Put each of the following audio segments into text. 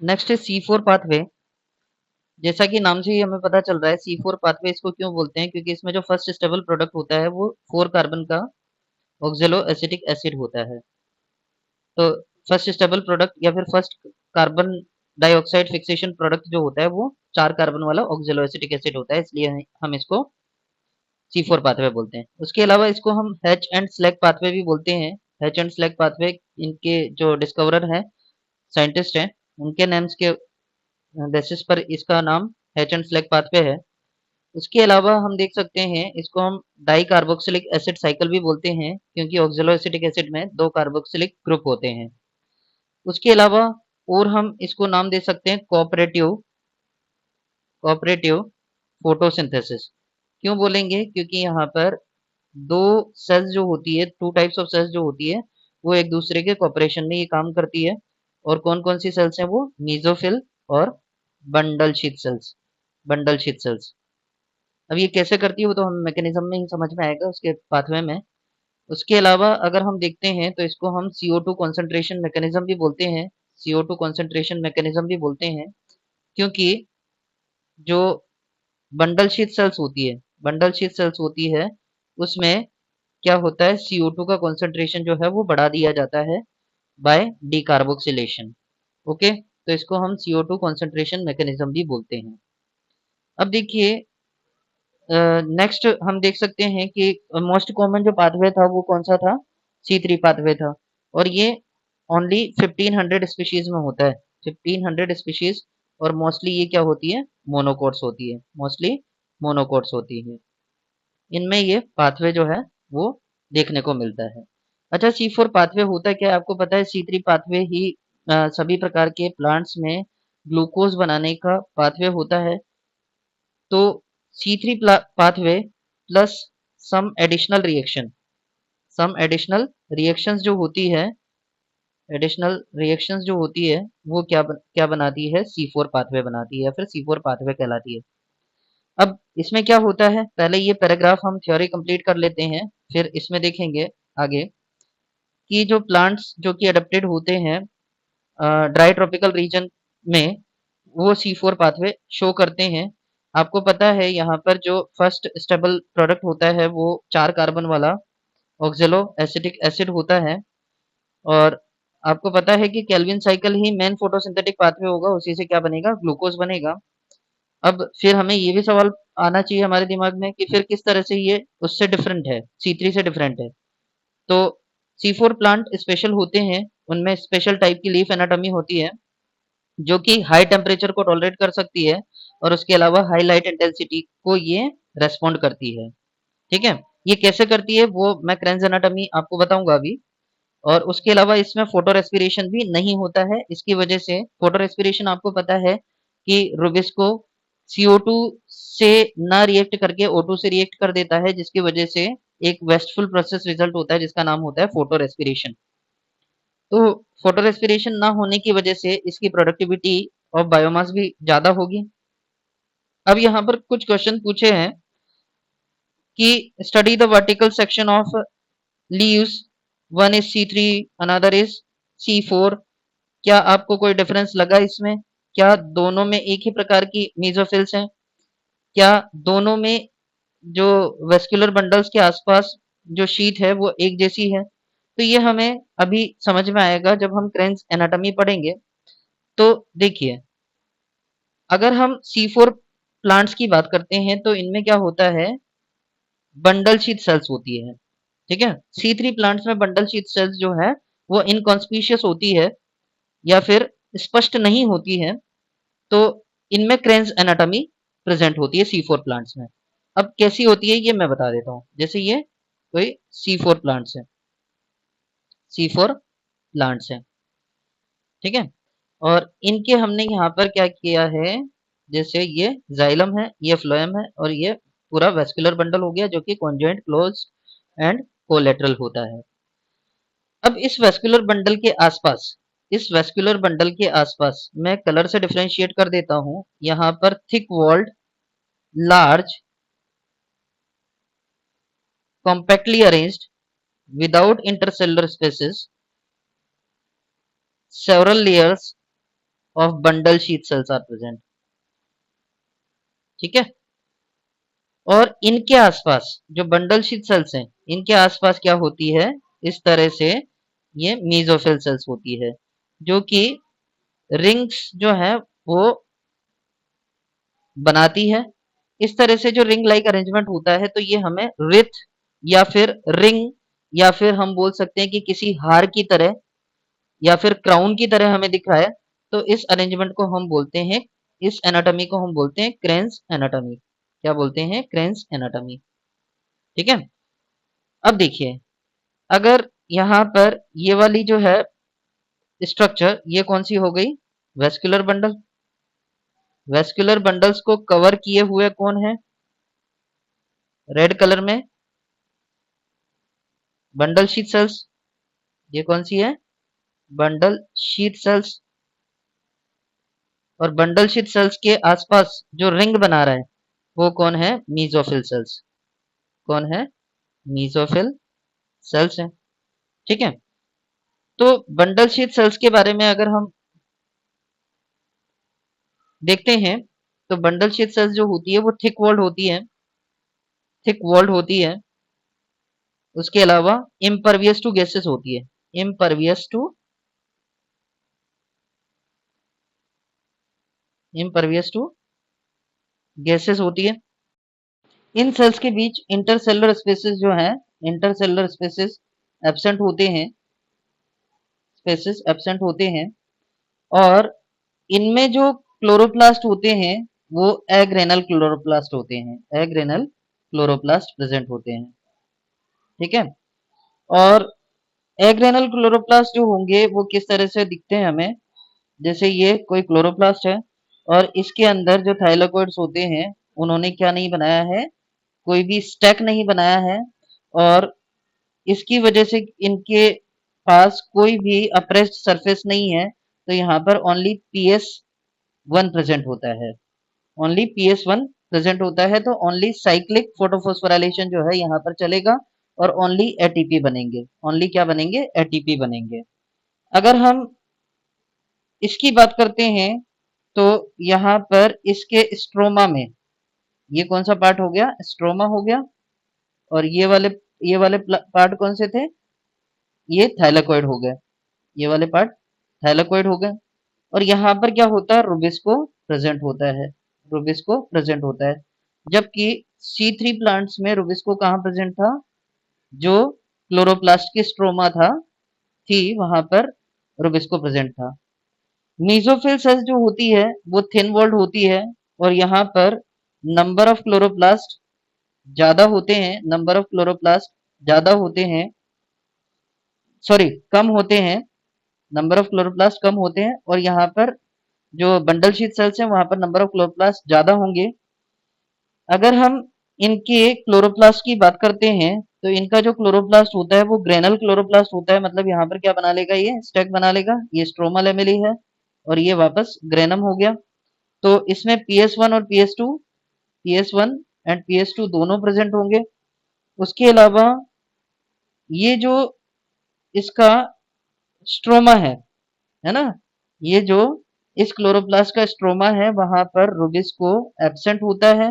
Next है C4 pathway. जैसा कि नाम से ही हमें पता चल रहा है C4 पाथवे इसको क्यों बोलते हैं, क्योंकि इसमें जो फर्स्ट स्टेबल प्रोडक्ट होता है वो 4 कार्बन का ऑक्जेलो एसिटिक एसिड होता है। तो फर्स्ट स्टेबल प्रोडक्ट या फिर first carbon dioxide fixation product जो होता है वो 4 कार्बन वाला ऑक्जेलो एसिटिक एसिड होता है, इसलिए हम इसको C4 पाथवे बोलते हैं। उसके अलावा इसको हम हैच एंड स्लैग पाथवे भी बोलते हैं। हैच एंड स्लैग पाथवे इनके जो डिस्कवरर हैं, साइंटिस्ट हैं, उनके नेम्स के बेसिस पर इसका नाम हैच एंड स्लैग पाथवे है। उसके अलावा हम देख सकते हैं इसको हम डाई कार्बोक्सिलिक एसिड साइकिल भी बोलते हैं, क्योंकि ऑक्जेलो एसिटिक एसिड में 2 कार्बोक्सिलिक ग्रुप होते हैं। उसके अलावा और हम इसको नाम दे सकते हैं कोऑपरेटिव कोऑपरेटिव फोटोसिंथेसिस। क्यों बोलेंगे, क्योंकि यहाँ पर दो सेल्स जो होती है, टू टाइप्स ऑफ सेल्स जो होती है, वो एक दूसरे के कोऑपरेशन में ये काम करती है। और कौन कौन सी सेल्स हैं वो, मीजोफिल और bundle sheath sales. Bundle sheath sales अब ये कैसे करती है वो तो हम मैकेनिज्म में ही समझ में आएगा उसके पाथवे में। उसके अलावा अगर हम देखते हैं तो इसको हम CO2 कॉन्सेंट्रेशन मैकेनिज्म भी बोलते हैं। CO2 कॉन्सेंट्रेशन मैकेनिज्म भी बोलते हैं, क्योंकि जो बंडल शीथ सेल्स होती है, बंडल शीथ सेल्स होती है, उसमें क्या होता है, CO2 का कॉन्सेंट्रेशन जो है वो बढ़ा दिया जाता है बाय डीकार्बोक्सिलेशन। ओके, तो इसको हम CO2 कॉन्सेंट्रेशन मैकेनिज्म भी बोलते हैं। अब देखिए नेक्स्ट हम देख सकते हैं कि मोस्ट कॉमन जो पाथवे था वो कौन सा था, C3 पाथवे था। और ये ओनली 1500 स्पीशीज में होता है, 1500 स्पीशीज। और मोस्टली ये क्या होती है, मोनोकोट्स होती है, मोस्टली मोनोकोट्स होती है। इनमें ये पाथवे जो है वो देखने को मिलता है। अच्छा, C4 पाथवे होता क्या है आपको पता है, C3 पाथवे ही सभी प्रकार के प्लांट्स में ग्लूकोज बनाने का पाथवे होता है। तो C3 pathway plus some additional reaction, some additional reactions जो होती है, एडिशनल रिएक्शंस जो होती है वो क्या बनाती है, C4 पाथवे बनाती है या फिर C4 पाथवे कहलाती है। अब इसमें क्या होता है, पहले ये पैराग्राफ हम थ्योरी कंप्लीट कर लेते हैं, फिर इसमें देखेंगे आगे कि जो प्लांट्स जो कि अडेप्टेड होते हैं ड्राई ट्रॉपिकल रीजन में, वो C4 पाथवे शो करते हैं। आपको पता है यहाँ पर जो फर्स्ट स्टेबल प्रोडक्ट होता है वो 4 कार्बन वाला ऑक्जेलो एसिटिक एसिड होता है। और आपको पता है कि केल्विन साइकिल ही मेन फोटोसिंथेटिक पाथवे होगा, उसी से क्या बनेगा, ग्लूकोज बनेगा। अब फिर हमें ये भी सवाल आना चाहिए हमारे दिमाग में कि फिर किस तरह से ये उससे डिफरेंट है, C3 से डिफरेंट है। तो C4 प्लांट स्पेशल होते हैं, उनमें स्पेशल टाइप की लीफ एनाटॉमी होती है जो कि हाई टेम्परेचर को टॉलरेट कर सकती है, और उसके अलावा हाई लाइट इंटेंसिटी को ये रेस्पॉन्ड करती है। ठीक है, ये कैसे करती है वो मैं क्रेन्स एनाटॉमी आपको बताऊंगा अभी। और उसके अलावा इसमें फोटो रेस्पिरेशन भी नहीं होता है, इसकी वजह से फोटो रेस्पिरेशन आपको पता है कि रुबिस्को CO2 से ना रिएक्ट करके O2 से रिएक्ट कर देता है, जिसकी वजह से एक वेस्टफुल प्रोसेस रिजल्ट होता है जिसका नाम होता है फोटो रेस्पिरेशन। तो फोटो रेस्पिरेशन ना होने की वजह से इसकी प्रोडक्टिविटी ऑफ बायोमास भी ज्यादा होगी। अब यहाँ पर कुछ क्वेश्चन पूछे हैं कि study the vertical section of leaves, one is C3, another is C4। क्या आपको कोई डिफरेंस लगा इसमें, क्या दोनों में एक ही प्रकार की मीजोफिल्स हैं, क्या दोनों में जो वेस्कुलर बंडल्स के आसपास जो शीट है वो एक जैसी है। तो ये हमें अभी समझ में आएगा जब हम क्रेन्स एनाटॉमी पढ़ेंगे। तो देखिए, अगर हम C4 प्लांट्स की बात करते हैं तो इनमें क्या होता है, बंडल शीथ सेल्स होती है। ठीक है, C3 प्लांट्स में बंडल शीथ सेल्स जो है वो इनकॉन्स्पिशियस होती है या फिर स्पष्ट नहीं होती है। तो इनमें क्रेन्स एनाटॉमी प्रेजेंट होती है C4 प्लांट्स में। अब कैसी होती है ये मैं बता देता हूँ। जैसे ये कोई C4 प्लांट्स है, C4 प्लांट्स है, ठीक है। और इनके हमने यहाँ पर क्या किया है, जैसे ये जाइलम है, ये फ्लोएम है, और ये पूरा वेस्कुलर बंडल हो गया जो कि कॉन्जॉइंट, क्लोज एंड कोलेटरल होता है। अब इस वेस्कुलर बंडल के आसपास, इस वेस्कुलर बंडल के आसपास मैं कलर से डिफरेंशिएट कर देता हूं। यहाँ पर thick walled, large, compactly arranged, without intercellular spaces, several layers of bundle sheath cells are present. ठीक है, और इनके आसपास जो बंडल शीट सेल्स हैं, इनके आसपास क्या होती है, इस तरह से ये मीजोफिल सेल्स होती है, जो कि रिंग्स जो है वो बनाती है। इस तरह से जो रिंग लाइक अरेंजमेंट होता है, तो ये हमें रिथ या फिर रिंग या फिर हम बोल सकते हैं कि किसी हार की तरह या फिर क्राउन की तरह हमें दिख रहा है, तो इस अरेंजमेंट को हम बोलते हैं, इस एनाटॉमी को हम बोलते हैं क्रेन्स एनाटॉमी। क्या बोलते हैं? Cranes anatomy. ठीक है, अब देखिए, अगर यहाँ पर ये वाली जो है स्ट्रक्चर, ये कौन सी हो गई? Vascular bundle. वेस्कुलर बंडल्स को कवर किए हुए कौन है? रेड कलर में बंडल शीट सेल्स। ये कौन सी है? Bundle sheath sales. और बंडल शीट सेल्स के आसपास जो रिंग बना रहा है वो कौन है? Mesophyll cells. कौन है? मीजोफिल सेल्स है। ठीक है, तो बंडल शीट सेल्स के बारे में अगर हम देखते हैं, तो बंडल शीट सेल्स जो होती है वो थिक वॉल्ड होती है, थिक वॉल्ड होती है। उसके अलावा इम्परवियस टू गैसेस होती है, इम्परवियस टू गैसेस होती है। इन सेल्स के बीच इंटरसेलुलर स्पेसेस जो हैं, इंटरसेलुलर स्पेसेस एब्सेंट होते हैं, स्पेसेस एब्सेंट होते हैं। और इनमें जो क्लोरोप्लास्ट होते हैं वो एग्रेनल क्लोरोप्लास्ट होते हैं, एग्रेनल क्लोरोप्लास्ट प्रेजेंट होते हैं। ठीक है, और एग्रेनल क्लोरोप्लास्ट जो होंगे वो किस तरह से दिखते हैं हमें? जैसे ये कोई क्लोरोप्लास्ट है और इसके अंदर जो थाइलाकोइड्स होते हैं उन्होंने क्या नहीं बनाया है? कोई भी स्टैक नहीं बनाया है, और इसकी वजह से इनके पास कोई भी अप्रेस्ड सरफेस नहीं है, तो यहाँ पर ओनली PS1 प्रेजेंट होता है, ओनली PS1 प्रेजेंट होता है। तो ओनली साइक्लिक फोटोफॉस्फोराइलेशन जो है यहाँ पर चलेगा और ओनली एटीपी बनेंगे, ओनली क्या बनेंगे? एटीपी बनेंगे। अगर हम इसकी बात करते हैं, तो यहाँ पर इसके स्ट्रोमा में ये कौन सा पार्ट हो गया? स्ट्रोमा हो गया। और ये वाले पार्ट कौन से थे? ये थाइलाकोइड हो गए, ये वाले पार्ट थाइलाकोइड हो गए। और यहाँ पर क्या होता है? रूबिस्को प्रेजेंट होता है, रूबिस्को प्रेजेंट होता है। जबकि C3 प्लांट्स में रूबिस्को कहाँ प्रेजेंट था? जो क्लोरोप्लास्ट की स्ट्रोमा थी वहां पर रूबिस्को प्रेजेंट था। मीजोफिल सेल्स जो होती है वो थिन वॉल्ड होती है, और यहाँ पर नंबर ऑफ क्लोरोप्लास्ट ज्यादा होते हैं, नंबर ऑफ क्लोरोप्लास्ट ज्यादा होते हैं, सॉरी कम होते हैं, नंबर ऑफ क्लोरोप्लास्ट कम होते हैं। और यहाँ पर जो बंडल शीट सेल्स हैं वहां पर नंबर ऑफ क्लोरोप्लास्ट ज्यादा होंगे। अगर हम इनके क्लोरोप्लास्ट की बात करते हैं, तो इनका जो क्लोरोप्लास्ट होता है वो ग्रेनल क्लोरोप्लास्ट होता है, मतलब यहाँ पर क्या बना लेगा? ये स्टैक बना लेगा, ये स्ट्रोमा लेमेली है और ये वापस ग्रेनम हो गया। तो इसमें PS1 और PS1 एंड PS2 दोनों प्रेजेंट होंगे। उसके अलावा ये जो इसका स्ट्रोमा है ना, ये जो इस क्लोरोप्लास्ट का स्ट्रोमा है वहां पर रूबिस्को एब्सेंट होता है,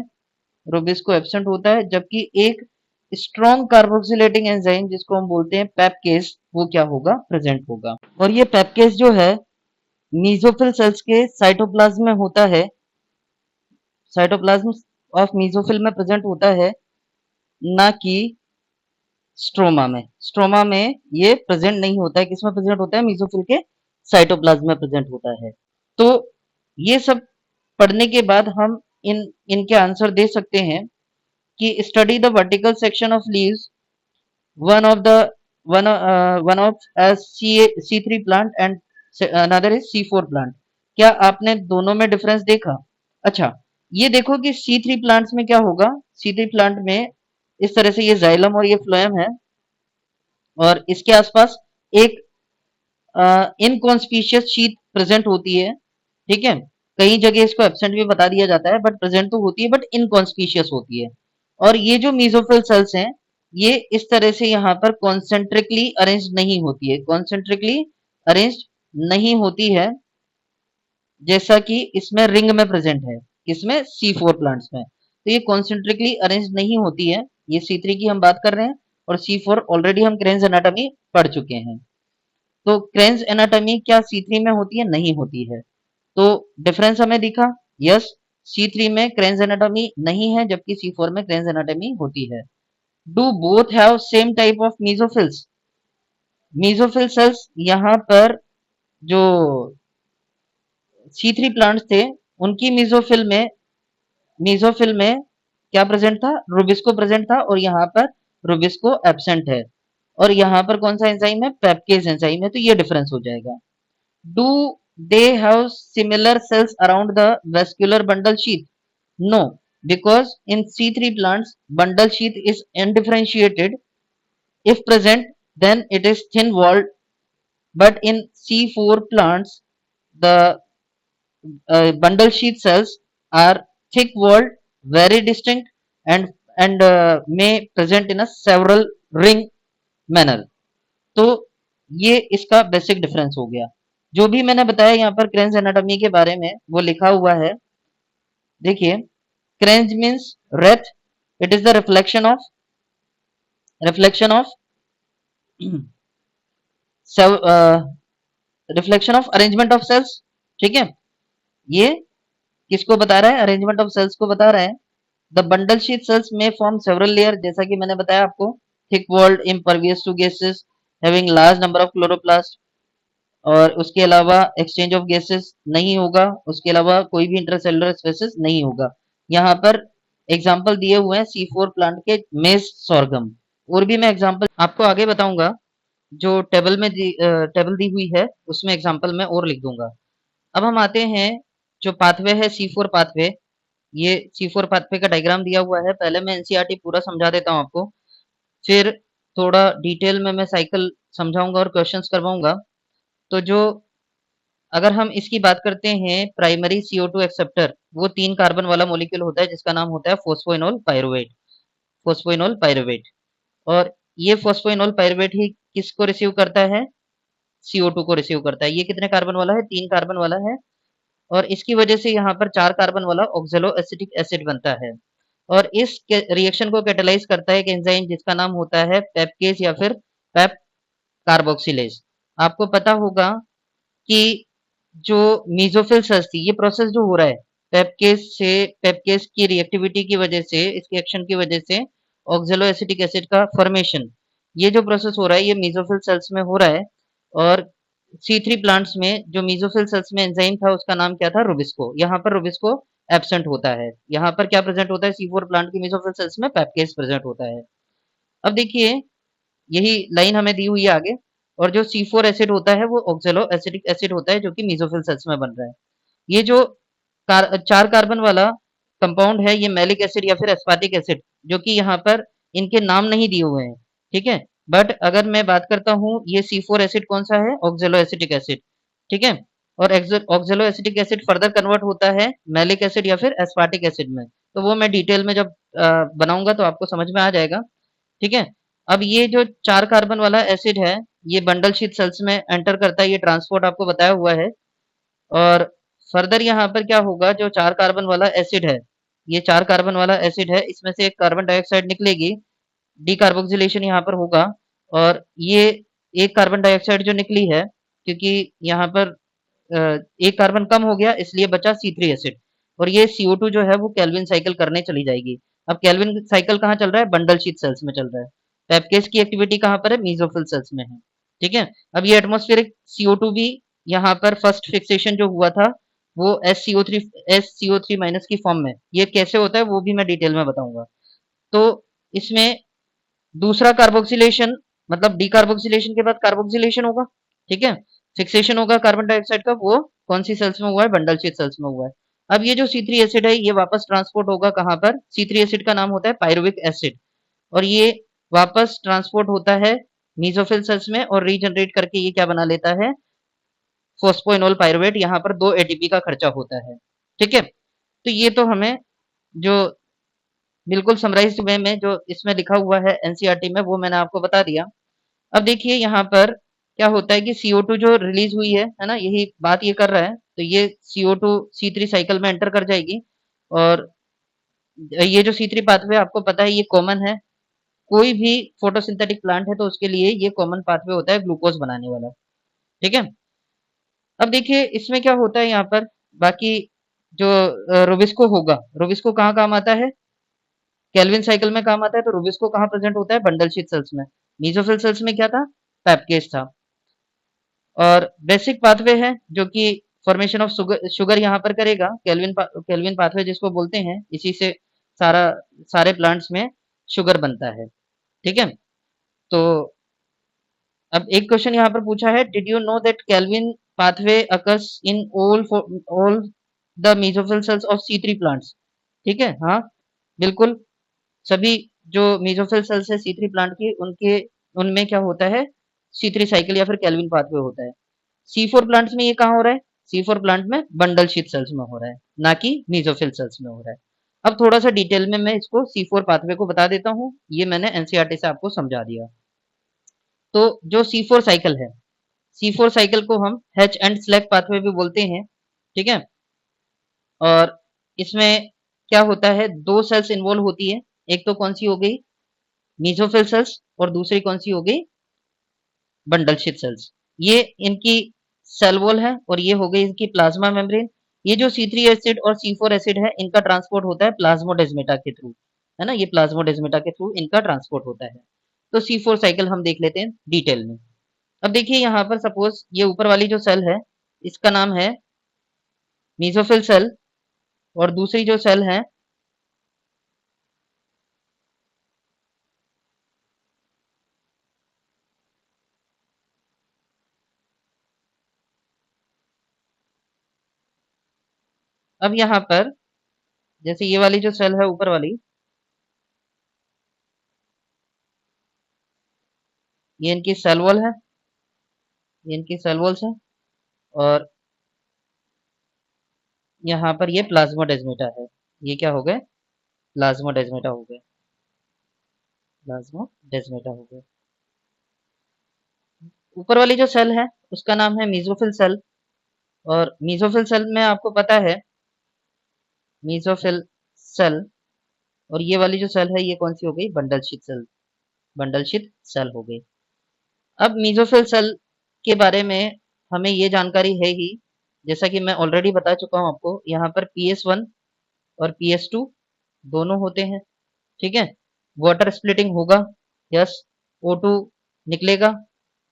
रूबिस्को एब्सेंट होता है। जबकि एक स्ट्रॉन्ग कार्बोक्सिलेटिंग एंजाइम जिसको हम बोलते हैं पेपकेस, वो क्या होगा? प्रेजेंट होगा। और ये पेपकेस जो है मीजोफिल सेल्स के साइटोप्लाज्म में होता है, साइटोप्लाज्म ऑफ मीजोफिल में प्रेजेंट होता है, ना कि स्ट्रोमा में। स्ट्रोमा में ये प्रेजेंट नहीं होता है, किसमें प्रेजेंट होता है? मीजोफिल के साइटोप्लाज्म में प्रेजेंट होता है। तो ये सब पढ़ने के बाद हम इनके आंसर दे सकते हैं कि study the vertical section of leaves, one of the one of C3 plant and another is C4 plant. क्या आपने दोनों में डिफरेंस देखा? अच्छा, ये देखो कि C3 प्लांट्स में क्या होगा? C3 प्लांट में इस तरह से ये जाइलम और ये फ्लोएम है, और इसके आसपास एक इनकॉन्स्पिशियस शीट प्रेजेंट होती है। ठीक है, कई जगह इसको एब्सेंट भी बता दिया जाता है, बट प्रेजेंट तो होती है, बट इनकॉन्स्पिशियस होती है। और ये जो मीजोफिल सेल्स हैं, ये इस तरह से यहाँ पर कॉन्सेंट्रिकली अरेंज नहीं होती है, कॉन्सेंट्रिकली अरेंज नहीं होती है। जैसा कि इसमें रिंग में प्रेजेंट है, किसमें C4 प्लांट्स में। तो ये कॉन्सेंट्रिकली अरेंज नहीं होती है, ये C3 की हम बात कर रहे हैं, और C4 ऑलरेडी हम क्रेन्स एनाटॉमी पढ़ चुके हैं। तो क्रेन्स एनाटॉमी क्या C3 में होती है? नहीं होती है। तो डिफरेंस हमें दिखा, यस, C3 में क्रेन्स एनाटॉमी नहीं है, जबकि C4 में क्रेन्स एनाटॉमी होती है। Do both have same type of mesophylls? Mesophyll cells यहाँ पर जो C3 प्लांट्स थे, उनकी मीजोफिल में क्या प्रेजेंट था? रूबिस्को प्रेजेंट था, और यहाँ पर रूबिस्को एब्सेंट है। और यहाँ पर कौन सा एंजाइम है? पेप्केज एंजाइम है, तो ये डिफरेंस हो जाएगा। Do they have similar cells around the vascular bundle sheath? No, because in C3 plants bundle sheath is undifferentiated. If present, then it is thin walled, but in C4 plants the bundle sheath cells are thick walled, very distinct, and may present in a several ring manner. तो ये इसका basic difference हो गया। जो भी मैंने बताया यहाँ पर क्रेन्स एनाटॉमी के बारे में वो लिखा हुआ है। देखिए, kranz means wreath, it is the reflection of reflection of arrangement of cells. ठीक है, ये किसको बता रहा है? अरेंजमेंट ऑफ सेल्स को बता रहा है। द बंडल शीट सेल्स में फॉर्म सेवरल लेयर, जैसा कि मैंने बताया आपको, thick walled, impervious to gases, having large number of chloroplast, और उसके अलावा एक्सचेंज ऑफ गैसेस नहीं होगा, उसके अलावा कोई भी इंटरसेलुलर स्पेसिस नहीं होगा। यहाँ पर एग्जाम्पल दिए हुए हैं C4 प्लांट के मेज सॉर्गम, और भी मैं एग्जाम्पल आपको आगे बताऊंगा। जो टेबल दी हुई है उसमें एग्जाम्पल मैं और लिख दूंगा। अब हम आते हैं, जो पाथवे है C4 पाथवे, ये C4 पाथवे का डायग्राम दिया हुआ है। पहले मैं एनसीईआरटी पूरा समझा देता हूँ आपको, फिर थोड़ा डिटेल में मैं साइकिल समझाऊंगा और क्वेश्चंस करवाऊंगा। तो जो अगर हम इसकी बात करते हैं, प्राइमरी CO2 एक्सेप्टर, वो 3 कार्बन वाला मॉलिक्यूल होता है जिसका नाम होता है फोस्फोइनोल पायरुवेट। फोस्फोइनोल पायरुवेट, और ये फोस्फोइनोल पायरुवेट ही किसको रिसीव करता है? CO2 को रिसीव करता है। ये कितने कार्बन वाला है? 3 कार्बन वाला है, और इसकी वजह से यहाँ पर 4 कार्बन वाला ऑक्जेलो एसिटिक एसिड बनता है। और इस रिएक्शन को कैटेलाइज करता है एक एंजाइम जिसका नाम होता है पेपकेज या फिर पेप कार्बोक्सिलेज। आपको पता होगा कि जो मीजोफिल सेल्स थी, ये प्रोसेस जो हो रहा है पेपकेज की रिएक्टिविटी की वजह से, इसके एक्शन की वजह से ऑक्जेलो एसिटिक एसिड का फॉर्मेशन, ये जो प्रोसेस हो रहा है ये मीजोफिल सेल्स में हो रहा है। और C3 प्लांट्स में जो मीजोफिल सेल्स में एंजाइम था उसका नाम क्या था? रूबिस्को। यहाँ पर रूबिस्को एब्सेंट होता है। यहाँ पर क्या प्रेजेंट होता है? C4 प्लांट की मीजोफिल सेल्स में पेपकेज प्रेजेंट होता है। अब देखिए, यही लाइन हमें दी हुई है आगे, और जो C4 एसिड होता है वो ऑक्जेलो एसिटिक एसिड होता है जो कि मीजोफिल सेल्स में बन रहा है। ये जो 4 कार्बन वाला कंपाउंड है, ये मैलिक एसिड या फिर एस्पार्टिक एसिड, जो कि यहाँ पर इनके नाम नहीं दिए हुए हैं, ठीक है। बट अगर मैं बात करता हूँ, ये C4 एसिड कौन सा है? ऑक्जेलो एसिटिक एसिड, ठीक है। और ऑक्जेलो एसिटिक एसिड फर्दर कन्वर्ट होता है मैलिक एसिड या फिर एस्पार्टिक एसिड में। तो वो मैं डिटेल में जब बनाऊंगा तो आपको समझ में आ जाएगा, ठीक है। अब ये जो 4 कार्बन वाला एसिड है, ये बंडल शीथ सेल्स में एंटर करता है, ये ट्रांसपोर्ट आपको बताया हुआ है। और फर्दर यहाँ पर क्या होगा, जो 4 कार्बन वाला एसिड है, ये 4 कार्बन वाला एसिड है, इसमें से एक कार्बन डाइऑक्साइड निकलेगी, डीकार्बोक्सिलेशन यहाँ पर होगा, और ये एक कार्बन डाइऑक्साइड जो निकली है, क्योंकि यहाँ पर एक कार्बन कम हो गया इसलिए बचा C3 एसिड, और ये CO2 जो है वो केल्विन साइकिल करने चली जाएगी। अब केल्विन साइकिल कहाँ चल रहा है? बंडल शीथ सेल्स में चल रहा है। पेपकेज की एक्टिविटी कहाँ पर है? मीजोफिल सेल्स में है, ठीक है। अब ये एटमॉस्फेरिक CO2 भी यहाँ पर फर्स्ट फिक्सेशन जो हुआ था वो SCO3 माइनस की फॉर्म में, ये कैसे होता है वो भी मैं डिटेल में बताऊंगा। तो इसमें दूसरा कार्बोक्सिलेशन, मतलब डीकार्बोक्सिलेशन के बाद कार्बोक्सिलेशन होगा, ठीक है। फिक्सेशन होगा कार्बन डाइऑक्साइड का, वो कौन सी सेल्स में हुआ है? बंडल शीथ सेल्स में हुआ है। अब ये जो C3 एसिड है ये वापस ट्रांसपोर्ट होगा कहाँ पर? C3 एसिड का नाम होता है पायरुविक एसिड, और ये वापस ट्रांसपोर्ट होता है मीजोफिल सेल्स में, और रीजनरेट करके ये क्या बना लेता है? Phosphoenol pyruvate. यहाँ पर 2 ATP का खर्चा होता है, ठीक है। तो ये तो हमें जो बिल्कुल समराइज्ड वे में जो इसमें लिखा हुआ है एनसीईआरटी में, वो मैंने आपको बता दिया। अब देखिए यहाँ पर क्या होता है कि CO2 जो रिलीज हुई है ना, यही बात ये कर रहा है, तो ये CO2 C3 साइकिल में एंटर कर जाएगी। और ये जो C3 पाथवे आपको पता है ये कॉमन है, कोई भी फोटोसिंथेटिक प्लांट है तो उसके लिए ये कॉमन पाथवे होता है ग्लूकोज बनाने वाला। ठीक है। अब देखिए इसमें क्या होता है यहाँ पर, बाकी जो रोबिस्को होगा, रोबिस्को कहाँ काम आता है, केल्विन साइकिल में काम आता है, तो रोबिस्को कहाँ प्रेजेंट होता है, बंडल शीट सेल्स में। मीसोफिल सेल्स में क्या था, पैपकेज था। और बेसिक पाथवे है जो कि फॉर्मेशन ऑफ शुगर यहाँ पर करेगा, केल्विन पाथवे जिसको बोलते हैं, इसी से सारा सारे प्लांट्स में शुगर बनता है। ठीक है। तो अब एक क्वेश्चन यहाँ पर पूछा है, did you know that kelvin pathway occurs in all the mesophyll cells of C3 plants. ठीक है, हाँ बिल्कुल, सभी जो मेसोफिल सेल्स है C3 प्लांट की, उनके उनमें क्या होता है, C3 साइकिल या फिर केल्विन पाथवे होता है। C4 प्लांट्स में ये कहाँ हो रहा है, C4 प्लांट में बंडल शीथ सेल्स में हो रहा है, ना कि मेसोफिल सेल्स में हो रहा है। अब थोड़ा सा डिटेल में मैं इसको C4 पाथवे को बता देता हूँ, ये मैंने एनसीईआरटी से आपको समझा दिया। तो जो C4 साइकिल है, C4 साइकिल को हम हैच एंड स्लैग पाथवे भी बोलते हैं। ठीक है। और इसमें क्या होता है, दो सेल्स इन्वॉल्व होती है, एक तो कौन सी हो गई, मेसोफिल सेल्स, और दूसरी कौन सी हो गई, बंडल शीथ सेल्स। ये इनकी सेल वॉल है और ये हो गई इनकी प्लाज्मा मेम्ब्रेन। ये जो C3 एसिड और C4 एसिड है, इनका ट्रांसपोर्ट होता है प्लाज्मोडेस्माटा के थ्रू, है ना, ये प्लाज्मोडेस्माटा के थ्रू इनका ट्रांसपोर्ट होता है। तो C4 साइकिल हम देख लेते हैं डिटेल में। अब देखिए यहाँ पर सपोज ये ऊपर वाली जो सेल है, इसका नाम है मेसोफिल सेल, और दूसरी जो सेल है, अब यहाँ पर जैसे ये वाली जो सेल है ऊपर वाली, ये इनकी सेल वॉल है, ये इनकी सेल वॉल्स है, और यहाँ पर ये प्लाज्मोडेस्माटा है, ये क्या हो गए, प्लाज्मोडेस्माटा हो गए, प्लाज्मोडेस्माटा हो गए। ऊपर वाली जो सेल है उसका नाम है मेसोफिल सेल, और मेसोफिल सेल में आपको पता है, मेसोफिल सेल, और ये वाली जो सेल है ये कौन सी हो गई, bundle sheath cell, bundle sheath cell हो गई। अब मेसोफिल सेल के बारे में हमें ये जानकारी है ही, जैसा कि मैं ऑलरेडी बता चुका हूँ आपको, यहाँ पर PS1 और PS2 दोनों होते हैं। ठीक है। वाटर स्प्लिटिंग होगा, यस, O2 निकलेगा,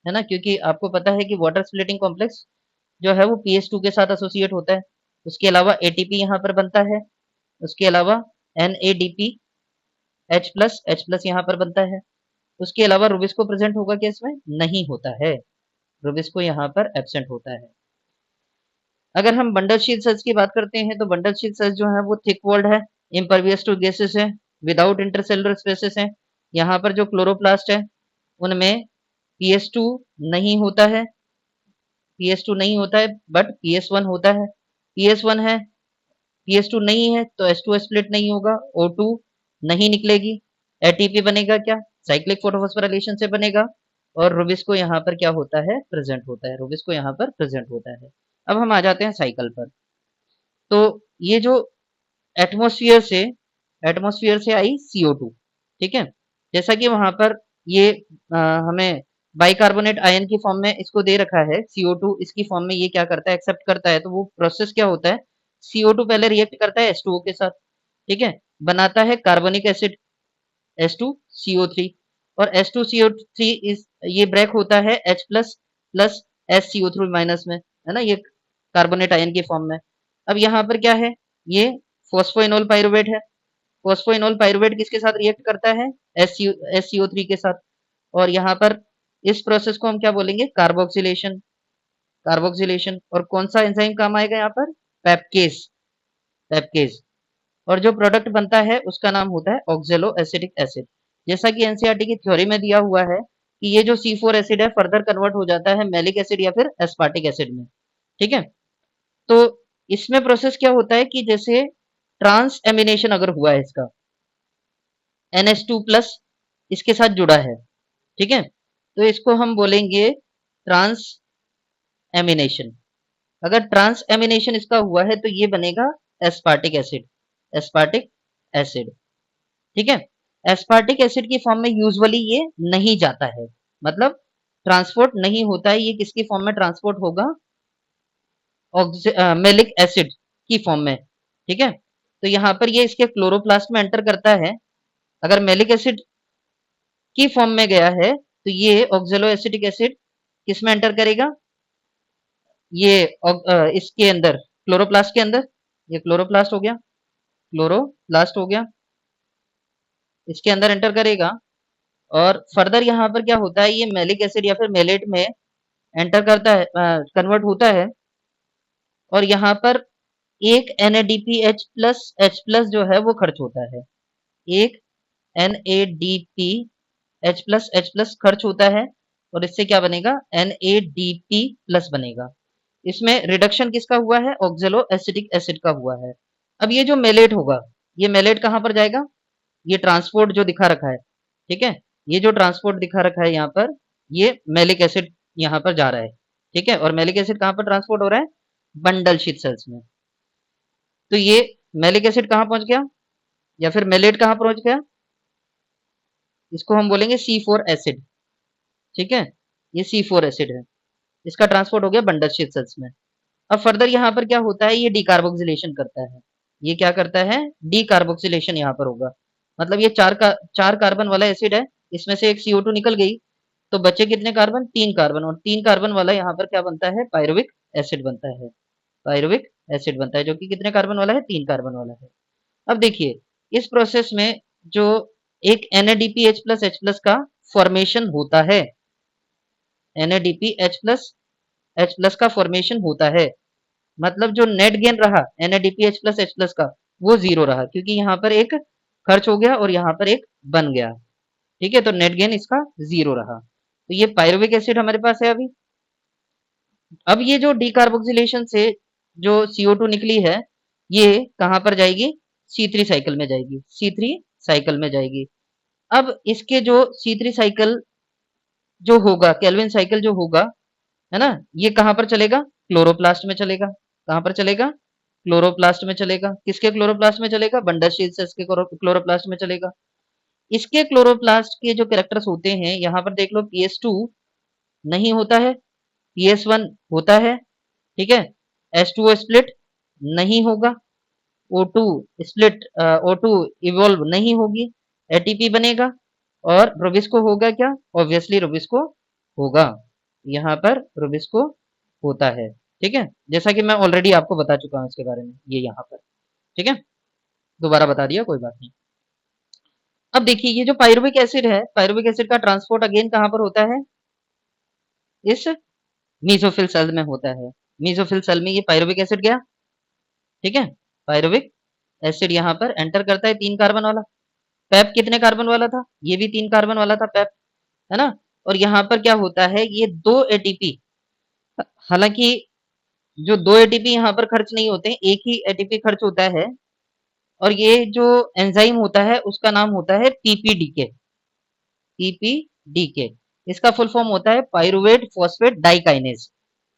है ना, क्योंकि आपको पता है कि वाटर स्प्लिटिंग कॉम्प्लेक्स जो है वो PS2 के साथ एसोसिएट होता है। उसके अलावा ATP यहाँ पर बनता है, उसके अलावा NADP H+ यहाँ पर बनता है। उसके अलावा रुबिस्को प्रेजेंट होगा क्या इसमें, नहीं होता है, रुबिस्को यहाँ पर एब्सेंट होता है। अगर हम बंडल शीथ सेल्स की बात करते हैं, तो बंडल शीथ सेल्स जो है वो थिक वॉल्ड है, इम्परवियस टू गैसेस है, विदाउट इंटरसेलुलर स्पेसेस है। यहाँ पर जो क्लोरोप्लास्ट है उनमें PS2 नहीं होता है, PS2 नहीं होता है, बट PS1 होता है। PS1 है, PS2 नहीं है, तो H2 स्प्लिट नहीं होगा, O2 नहीं निकलेगी, ATP बनेगा क्या, साइक्लिक फोटोफॉस्फोराइलेशन से बनेगा, और रुबिस्को यहाँ पर क्या होता है, प्रेजेंट होता है, रुबिस्को यहाँ पर प्रेजेंट होता है। अब हम आ जाते हैं साइकिल पर। तो ये जो एटमॉस्फेयर से एटमॉस्फेयर से आई CO2, ठीक है, जैसा कि वहां पर ये हमें बाइकार्बोनेट आयन की फॉर्म में इसको दे रखा है, CO2 इसकी फॉर्म में ये क्या करता है, एक्सेप्ट करता है, तो वो प्रोसेस क्या होता है, CO2 पहले रिएक्ट करता है H2O के साथ, ठीक है, बनाता है कार्बोनिक एसिड H2CO3, और H2CO3 इस ये ब्रेक होता है H plus plus SCO3 minus में, है ना, ये कार्बोनेट आयन की फॉर्म में। अब यहाँ पर क्या है, ये फॉस्फोइनोल पाइरुवेट है, फॉस्फोइनोल पाइरुवेट किसके साथ रिएक्ट करता है, SCO3 के साथ, और यहाँ पर इस प्रोसेस को हम क्या बोलेंगे, कार्बोक्सिलेशन, कार्बोक्सिलेशन। और कौन सा एंजाइम काम आएगा यहाँ पर, पेप्केज, पेप्केज। और जो प्रोडक्ट बनता है उसका नाम होता है ऑक्जेलो एसिटिक एसिड। जैसा कि एनसीईआरटी की थ्योरी में दिया हुआ है कि ये जो C4 एसिड है फर्दर कन्वर्ट हो जाता है मैलिक एसिड या फिर एस्पार्टिक एसिड में। ठीक है। तो इसमें प्रोसेस क्या होता है कि जैसे ट्रांस एमिनेशन अगर हुआ है इसका, NH2 प्लस इसके साथ जुड़ा है, ठीक है, तो इसको हम बोलेंगे ट्रांस एमिनेशन। अगर ट्रांस एमिनेशन इसका हुआ है तो ये बनेगा एस्पार्टिक एसिड, एस्पार्टिक एसिड। ठीक है, एस्पार्टिक एसिड की फॉर्म में यूजुअली ये नहीं जाता है, मतलब ट्रांसपोर्ट नहीं होता है। ये किसकी फॉर्म में ट्रांसपोर्ट होगा? मेलिक एसिड की फॉर्म में। ठीक है, तो यहाँ पर ये इसके क्लोरोप्लास्ट में एंटर करता है। अगर मेलिक एसिड की फॉर्म में गया है तो ये ऑक्जेलो एसिटिक एसिड किस में एंटर करेगा? ये इसके अंदर, क्लोरोप्लास्ट के अंदर। ये क्लोरोप्लास्ट हो गया, क्लोरोप्लास्ट हो गया, इसके अंदर एंटर करेगा। और फर्दर यहाँ पर क्या होता है, ये मेलिक एसिड या फिर मेलेट में एंटर करता है, कन्वर्ट होता है। और यहाँ पर एक NADPH प्लस H प्लस जो है वो खर्च होता है। एक NADPH प्लस H प्लस खर्च होता है और इससे क्या बनेगा? NADP प्लस बनेगा। इसमें रिडक्शन किसका हुआ है? ऑक्जेलो एसिटिक एसिड का हुआ है। अब ये जो मेलेट होगा, ये मेलेट कहाँ पर जाएगा? ये ट्रांसपोर्ट जो दिखा रखा है, ठीक है, ये जो ट्रांसपोर्ट दिखा रखा है यहाँ पर, ये मेलिक एसिड यहाँ पर जा रहा है। ठीक है, और मेलिक एसिड कहाँ पर ट्रांसपोर्ट हो रहा है? बंडल शीथ सेल्स में। तो ये मेलिक एसिड कहाँ पहुंच गया या फिर मेलेट कहाँ पहुंच गया? इसको हम बोलेंगे C4 एसिड। ठीक है, ये C4 एसिड है, इसका ट्रांसपोर्ट हो गया बंडल शीथ सेल्स में। अब फर्दर यहाँ पर क्या होता है? ये डीकार्बोक्सिलेशन करता है। ये क्या करता है? डीकार्बोक्सिलेशन यहाँ पर होगा। मतलब ये चार कार्बन वाला एसिड है, इसमें से एक CO2 निकल गई तो बचे कितने कार्बन? 3 कार्बन। और 3 कार्बन वाला यहाँ पर क्या बनता है? पायरुविक एसिड बनता है। पायरुविक एसिड बनता है जो कि कितने कार्बन वाला है? 3 कार्बन वाला है। अब देखिए, इस प्रोसेस में जो एक NADPH प्लस H प्लस का फॉर्मेशन होता है, NADPH प्लस H प्लस का फॉर्मेशन होता है। मतलब जो नेट गेन रहा NADPH प्लस H प्लस का, वो 0 रहा, क्योंकि यहाँ पर एक खर्च हो गया और यहाँ पर एक बन गया। ठीक है, तो नेट गेन इसका 0 रहा। तो ये पायरुविक एसिड हमारे पास है अभी। अब ये जो डीकार्बोक्सिलेशन से जो CO2 निकली है, ये कहाँ पर जाएगी? C3 साइकिल में जाएगी, C3 साइकिल में जाएगी। अब इसके जो C3 साइकिल जो होगा, केल्विन साइकिल जो होगा, है ना, ये कहाँ पर चलेगा? क्लोरोप्लास्ट में चलेगा। कहाँ पर चलेगा? क्लोरोप्लास्ट में चलेगा। किसके क्लोरोप्लास्ट में चलेगा? बंडल शीथ सेल्स के क्लोरोप्लास्ट में चलेगा। इसके क्लोरोप्लास्ट के जो कैरेक्टर्स होते हैं, यहाँ पर देख लो, PS2 नहीं होता है, PS1 होता है। ठीक है, H2O स्प्लिट नहीं होगा, O2 स्प्लिट, O2 इवॉल्व नहीं होगी, ATP बनेगा। और रुबिस्को होगा क्या? ऑब्वियसली रुबिस्को होगा। यहाँ पर रुबिस्को होता है। ठीक है, जैसा कि मैं ऑलरेडी आपको बता चुका हूँ इसके बारे में, ये यहाँ पर। ठीक है, दोबारा बता दिया, कोई बात नहीं। अब देखिए, ये जो पायरुविक एसिड है, पायरुविक एसिड का ट्रांसपोर्ट अगेन कहाँ पर होता है? इस मीसोफिल सेल में होता है। मीसोफिल सेल में ये पायरुविक एसिड गया। ठीक है, पायरुविक एसिड यहाँ पर एंटर करता है 3 कार्बन वाला। पैप कितने कार्बन वाला था? ये भी 3 कार्बन वाला था पैप, है ना। और यहाँ पर क्या होता है? ये 2 ATP, हालांकि जो 2 ATP यहाँ पर खर्च नहीं होते, एक ही ATP खर्च होता है। और ये जो एंजाइम होता है उसका नाम होता है PPDK। PPDK, इसका फुल फॉर्म होता है पायरुवेट फॉस्फेट डाइकाइनेज।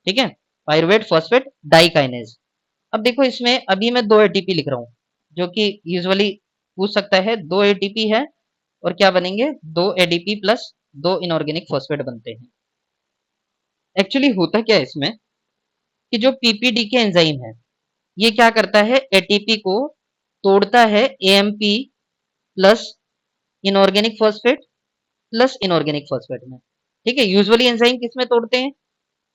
ठीक है, पायरुवेट फॉस्फेट डाइकाइनेज। अब देखो, इसमें अभी मैं 2 ATP लिख रहा हूँ, जो कि यूजुअली पूछ सकता है। 2 ATP है और क्या बनेंगे? 2 ADP प्लस 2 इनऑर्गेनिक फॉस्फेट बनते हैं। एक्चुअली होता क्या है इसमें कि जो PPDK एंजाइम है, ये क्या करता है? ATP को तोड़ता है AMP plus inorganic phosphate plus inorganic phosphate में। ठीक है, यूजुअली एंजाइम किसमें तोड़ते हैं?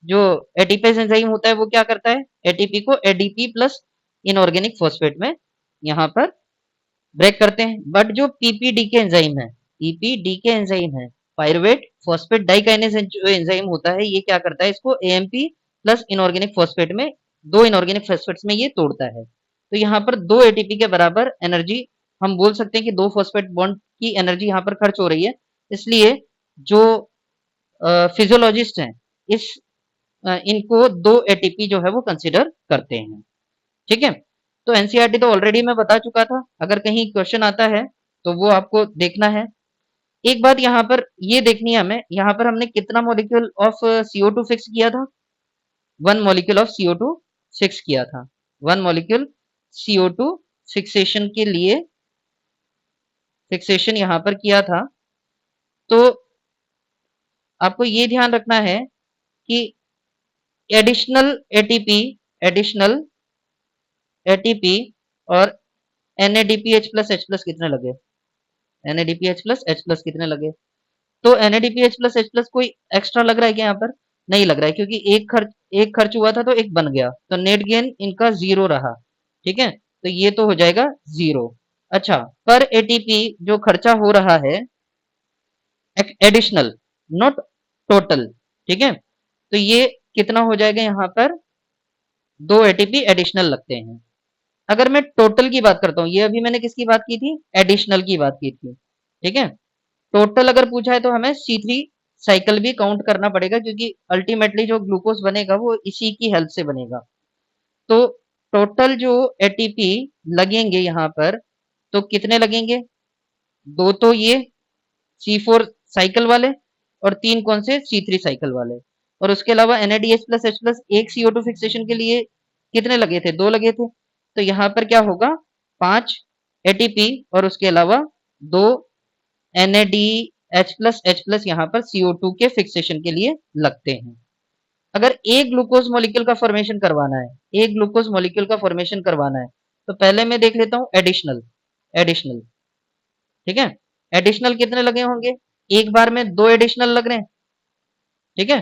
जो एटीपेज एंजाइम होता है वो क्या करता है? एटीपी को ADP प्लस इनऑर्गेनिक फॉस्फेट में यहाँ पर ब्रेक करते हैं। बट जो PPDK एंजाइम है, PPDK एंजाइम है, पायरुवेट फॉस्फेट डाइकाइनेज जो एंजाइम होता है, ये क्या करता है? इसको AMP प्लस इनऑर्गेनिक फॉस्फेट में, 2 इनऑर्गेनिक फॉस्फेट्स में ये तोड़ता है। तो यहाँ पर 2 ATP के बराबर एनर्जी, हम बोल सकते हैं कि 2 फॉस्फेट बॉन्ड की एनर्जी यहाँ पर खर्च हो रही है। इसलिए जो फिजियोलॉजिस्ट हैं, इस इनको 2 ATP जो है वो कंसिडर करते हैं। ठीक है, तो एनसीईआरटी तो ऑलरेडी मैं बता चुका था। अगर कहीं क्वेश्चन आता है तो वो आपको देखना है। एक बात यहाँ पर ये देखनी है हमें, यहाँ पर हमने कितना मॉलिक्यूल ऑफ CO2 फिक्स किया था? 1 मॉलिक्यूल ऑफ CO2 फिक्स किया था। 1 मॉलिक्यूल CO2 फिक्सेशन के लिए फिक्सेशन यहाँ पर किया था। तो आपको ये ध्यान रखना है कि एडिशनल एटीपी एडिशनल एटीपी और NADPH प्लस H प्लस कितने लगे? NADPH प्लस H प्लस कितने लगे? तो NADPH प्लस H प्लस कोई एक्स्ट्रा लग रहा है क्या यहाँ पर? नहीं लग रहा है, क्योंकि एक खर्च हुआ था तो एक बन गया, तो नेट गेन इनका 0 रहा। ठीक है, तो ये तो हो जाएगा 0। अच्छा, पर एटीपी जो खर्चा हो रहा है एडिशनल, नॉट टोटल। ठीक है, तो ये कितना हो जाएगा? यहाँ पर 2 एटीपी एडिशनल लगते हैं। अगर मैं टोटल की बात करता हूँ, ये अभी मैंने किसकी बात की थी? एडिशनल की बात की थी। ठीक है, टोटल अगर पूछा है तो हमें C3 साइकिल भी काउंट करना पड़ेगा, क्योंकि अल्टीमेटली जो ग्लूकोज बनेगा वो इसी की हेल्प से बनेगा। तो टोटल जो एटीपी लगेंगे यहाँ पर, तो कितने लगेंगे? 2 तो ये C4 साइकिल वाले, और 3 कौन से? C3 साइकिल वाले। और उसके अलावा NADH प्लस H प्लस एक CO2 फिक्सेशन के लिए कितने लगे थे? 2 लगे थे। तो यहाँ पर क्या होगा? 5 एटीपी और उसके अलावा 2 NADH प्लस H प्लस यहाँ पर CO2 के फिक्सेशन के लिए लगते हैं। अगर एक ग्लूकोज मॉलिक्यूल का फॉर्मेशन करवाना है, एक ग्लूकोज मॉलिक्यूल का फॉर्मेशन करवाना है, तो पहले मैं देख लेता हूँ एडिशनल। एडिशनल, ठीक है, एडिशनल कितने लगे होंगे? एक बार में 2 एडिशनल लग रहे हैं। ठीक है,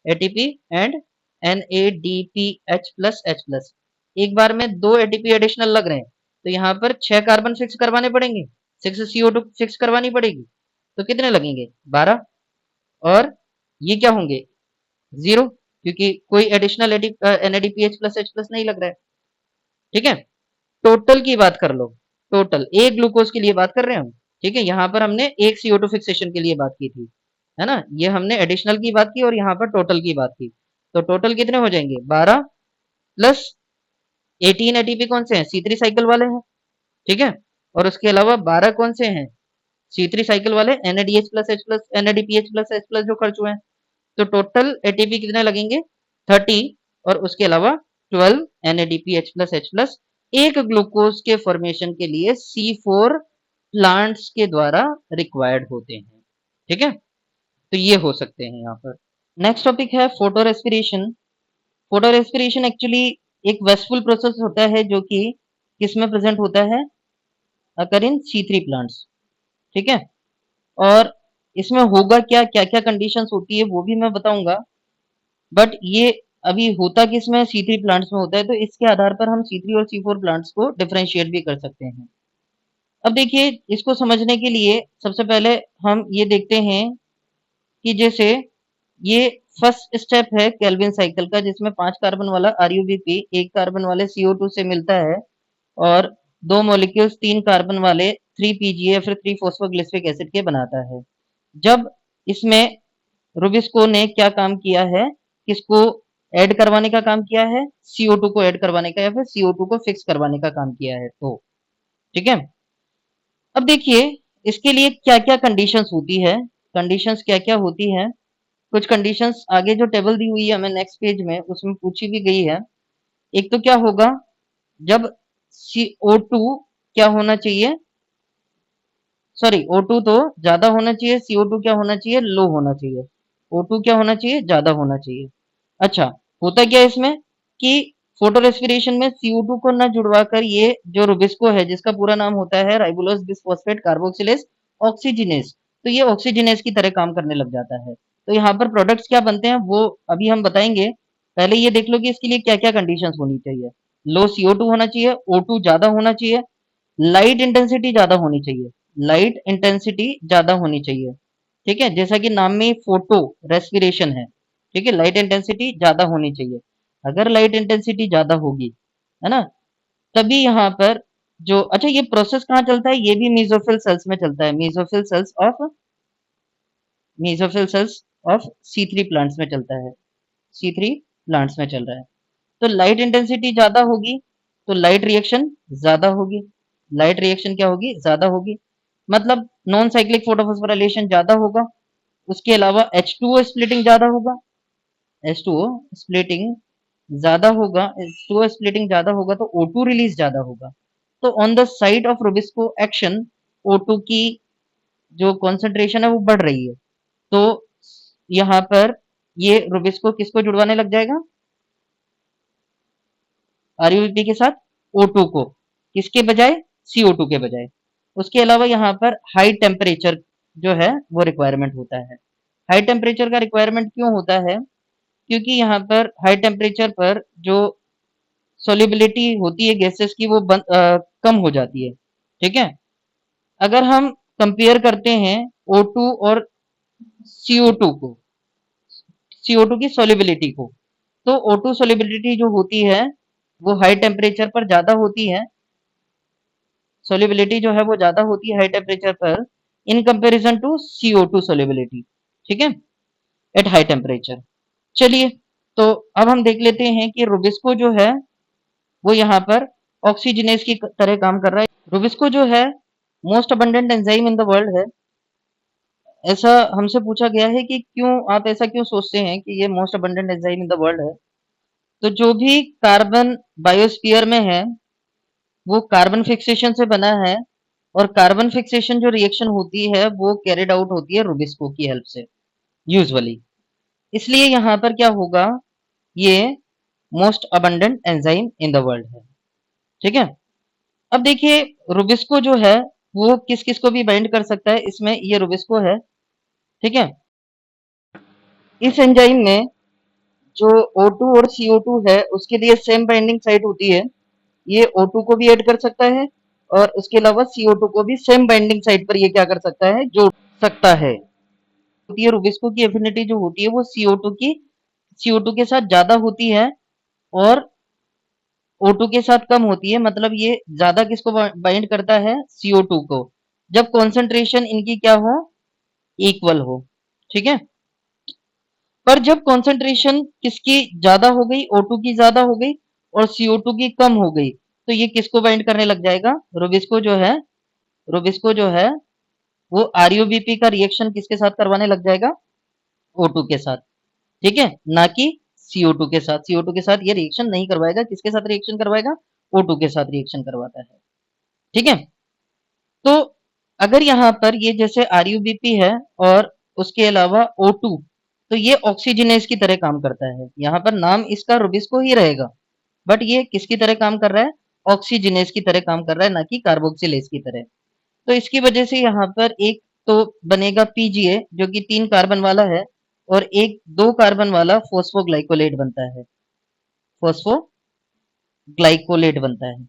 ATP and NADPH plus H plus, एक बार में 2 एटीपी एडिशनल लग रहे हैं, तो यहाँ पर 6 कार्बन फिक्स करवाने पड़ेंगे, 6 CO2 फिक्स करवानी पड़ेगी। तो कितने लगेंगे? 12। और ये क्या होंगे? 0, क्योंकि कोई additional NADPH plus H plus नहीं लग रहा है। ठीक है, टोटल की बात कर लो, टोटल एक ग्लूकोज के लिए बात कर रहे हैं हम। ठीक है, यहाँ पर हमने एक CO2 फिक्सेशन के लिए बात की थी, है ना, ये हमने एडिशनल की बात की और यहाँ पर टोटल की बात की। तो टोटल कितने हो जाएंगे? 12 प्लस 18 एटीपी कौन से हैं? C3 साइकिल वाले हैं। ठीक है, और उसके अलावा 12 कौन से हैं? C3 साइकिल वाले NADH plus H plus NADPH plus H plus जो खर्च हुए हैं। तो टोटल एटीपी कितने लगेंगे? 30, और उसके अलावा 12 NADPH प्लस H प्लस एक ग्लूकोज के फॉर्मेशन के लिए C4 प्लांट्स के द्वारा रिक्वायर्ड होते हैं। ठीक है, तो ये हो सकते हैं यहाँ पर। नेक्स्ट टॉपिक है photo respiration. Photo respiration actually एक वेस्टफुल प्रोसेस होता है जो कि किसमें प्रेजेंट होता है? अकर इन C3 प्लांट्स। ठीक है, और इसमें होगा क्या, क्या क्या कंडीशंस होती है वो भी मैं बताऊंगा, बट ये अभी होता किसमें? C3 प्लांट्स में होता है, तो इसके आधार पर हम C3 और C4 प्लांट्स को डिफरेंशिएट भी कर सकते हैं। अब देखिए, इसको समझने के लिए सबसे पहले हम ये देखते हैं कि जैसे ये फर्स्ट स्टेप है केल्विन साइकिल का, जिसमें 5 कार्बन वाला RuBp एक कार्बन वाले CO2 से मिलता है, और 2 मॉलिक्यूल्स 3 कार्बन वाले 3PGA फिर 3 फॉस्फोग्लिसरिक एसिड के बनाता है। जब इसमें रुबिस्को ने क्या काम किया है? किसको ऐड करवाने का काम किया है? CO2 को ऐड करवाने का, या फिर CO2 को फिक्स करवाने का काम किया है। तो ठीक है, अब देखिए इसके लिए क्या क्या कंडीशंस होती है। कंडीशंस क्या क्या होती है? कुछ कंडीशंस आगे जो टेबल दी हुई है हमें नेक्स्ट पेज में, उसमें पूछी भी गई है। एक तो क्या होगा? जब CO2 क्या होना चाहिए? सॉरी, O2 तो ज्यादा होना चाहिए, CO2 क्या होना चाहिए? लो होना चाहिए। O2 क्या होना चाहिए? ज्यादा होना चाहिए। अच्छा, होता क्या है इसमें कि फोटो रेस्पिरेशन में CO2 को न जुड़वा कर ये जो रुबिस्को है, जिसका पूरा नाम होता है राइबोलोज बिसफॉस्फेट कार्बोक्सिलेज ऑक्सीजिनेज, तो ये ऑक्सीजिनेज की तरह काम करने लग जाता है। तो यहाँ पर प्रोडक्ट्स क्या बनते हैं वो अभी हम बताएंगे। पहले ये देख लो कि इसके लिए क्या क्या कंडीशंस होनी चाहिए। लो CO2 होना चाहिए, O2 ज्यादा होना चाहिए, लाइट इंटेंसिटी ज्यादा होनी चाहिए, लाइट इंटेंसिटी ज्यादा होनी चाहिए। ठीक है, जैसा कि नाम में फोटो रेस्पिरेशन है। ठीक है, लाइट इंटेंसिटी ज्यादा होनी चाहिए। अगर लाइट इंटेंसिटी ज्यादा होगी, है ना, तभी यहाँ पर जो अच्छा ये प्रोसेस कहाँ चलता है? ये भी मीजोफिल सेल्स में चलता है। Mesophyll cells of C3 plants में चलता है। C3 प्लांट्स में चल रहा है। तो लाइट इंटेंसिटी ज्यादा होगी तो लाइट रिएक्शन ज्यादा होगी। लाइट रिएक्शन क्या होगी? ज्यादा होगी। मतलब नॉन साइक्लिक फोटोफॉस्फोराइलेशन ज्यादा होगा। उसके अलावा H2O स्प्लिटिंग ज्यादा होगा, H2O स्प्लिटिंग ज्यादा होगा, H2O स्प्लिटिंग ज्यादा होगा तो O2 रिलीज ज्यादा होगा। तो on the side of Rubisco action O2 की जो कॉन्सेंट्रेशन है वो बढ़ रही है। तो यहाँ पर ये रुबिस्को किसको जुड़वाने लग जाएगा, आरयूबीपी के साथ O2 को, किसके बजाय, CO2 के बजाय। उसके अलावा यहाँ पर हाई टेम्परेचर जो है वो रिक्वायरमेंट होता है। हाई टेम्परेचर का रिक्वायरमेंट क्यों होता है, क्योंकि यहाँ पर हाई टेम्परेचर पर जो सोल्युबिलिटी होती है गैसेस की वो कम हो जाती है। ठीक है, अगर हम कंपेयर करते हैं O2 और CO2 को, CO2 की सोल्युबिलिटी को, तो O2 सोल्युबिलिटी जो होती है वो हाई टेम्परेचर पर ज्यादा होती है, सोल्युबिलिटी जो है वो ज्यादा होती है हाई टेम्परेचर पर in comparison to CO2 solubility. ठीक है, एट हाई टेम्परेचर। चलिए, तो अब हम देख लेते हैं कि रुबिस्को जो है वो यहाँ पर ऑक्सीजनेस की तरह काम कर रहा है। रुबिस्को जो है most abundant enzyme in the world है। ऐसा हमसे पूछा गया है कि क्यों, आप ऐसा क्यों सोचते हैं कि ये most abundant enzyme in the world है। तो जो भी कार्बन बायोस्फीयर में है वो कार्बन फिक्सेशन से बना है, और कार्बन फिक्सेशन जो रिएक्शन होती है वो कैरिड आउट होती है रुबिस्को की हेल्प से यूजुअली। इसलिए यहाँ पर क्या होगा, ये most abundant enzyme in the world है। ठीक है, अब देखिए रुबिस्को जो है वो किस किस को भी बाइंड कर सकता है, इसमें ये रुबिस्को है। ठीक है, इस एंजाइम में जो O2 और CO2 है उसके लिए सेम बाइंडिंग साइट होती है, ये O2 को भी ऐड कर सकता है और उसके अलावा CO2 को भी सेम बाइंडिंग साइट पर ये क्या कर सकता है, जोड़ सकता है। होती है रुबिस्को की एफिनिटी जो होती है वो CO2 के साथ ज्यादा होती है और O2 के साथ कम होती है, मतलब ये ज्यादा किसको बाइंड करता है, CO2 को, जब कॉन्सेंट्रेशन इनकी क्या हो, इक्वल हो। ठीक है, पर जब कॉन्सेंट्रेशन किसकी ज्यादा हो गई, O2 की ज्यादा हो गई और CO2 की कम हो गई, तो ये किसको बाइंड करने लग जाएगा, रुबिस्को जो है वो आरयूबीपी का रिएक्शन किसके साथ करवाने लग जाएगा, O2 के साथ। ठीक है, ना कि CO2 के साथ। CO2 के साथ ये रिएक्शन नहीं करवाएगा, किसके साथ रिएक्शन करवाएगा, O2 के साथ रिएक्शन करवाता है। ठीक है, तो अगर यहाँ पर ये जैसे आरयूबीपी है और उसके अलावा O2, तो ये ऑक्सीजनेस की तरह काम करता है। यहाँ पर नाम इसका रुबिस्को ही रहेगा, बट ये किसकी तरह काम कर रहा है, ऑक्सीजनेस की तरह काम कर रहा है, ना कि कार्बोक्सिलेज की तरह। तो इसकी वजह से यहाँ पर एक तो बनेगा PGA जो कि 3 कार्बन वाला है, और एक 2 कार्बन वाला फॉस्फोग्लाइकोलेट बनता है, फॉस्फोग्लाइकोलेट बनता है।